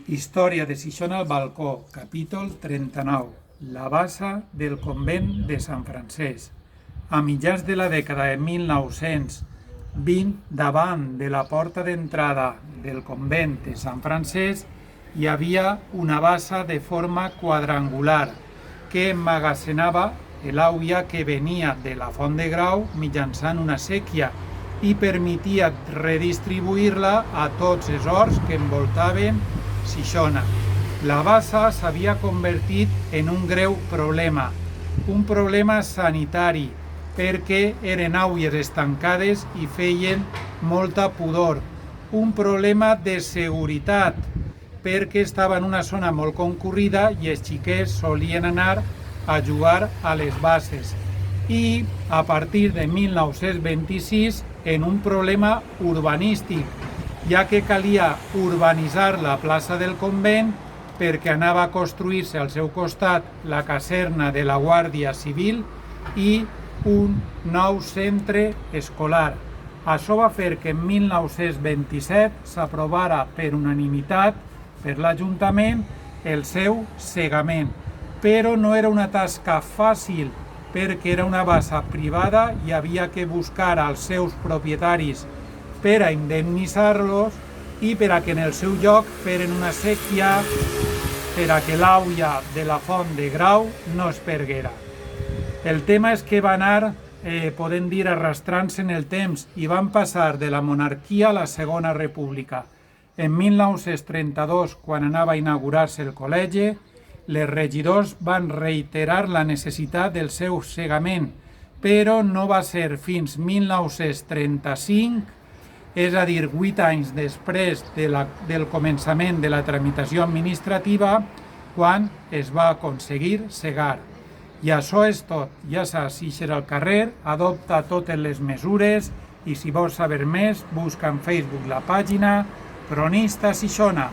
Història de Xixona al balcó, capítol 39. La bassa del convent de Sant Francesc. A mitjans de la dècada de 1920, davant de la porta d'entrada del convent de Sant Francesc, hi havia una bassa de forma quadrangular que emmagazenava l'aigua que venia de la font de Grau mitjançant una séquia i permetia redistribuir-la a tots els horts que envoltaven Xixona. La bassa s'havia convertit en un greu problema, un problema sanitari, perquè eren aigües estancades i feien molta pudor. Un problema de seguretat, perquè estava en una zona molt concurrida i els xiquets solien anar a jugar a les basses. I a partir de 1926, en un problema urbanístic, ja que calia urbanitzar la plaça del convent perquè anava a construir-se al seu costat la caserna de la Guàrdia Civil i un nou centre escolar. Això va fer que en 1927 s'aprovara per unanimitat per l'Ajuntament el seu cegament, però no era una tasca fàcil perquè era una bassa privada i havia que buscar als seus propietaris per a indemnitzar-los i per a que en el seu lloc feren una séquia per a que l'aigua de la font de Grau no es perguera. El tema és que va anar, podem dir, arrastrant-se en el temps i van passar de la monarquia a la Segona República. En 1932, quan anava a inaugurar-se el col·legi, les regidors van reiterar la necessitat del seu cegament, però no va ser fins 1935, és a dir, 8 anys després del començament de la tramitació administrativa, quan es va aconseguir cegar. I això és tot. Ja saps, ix al carrer, adopta totes les mesures i si vols saber més, busca en Facebook la pàgina Cronista Xixona.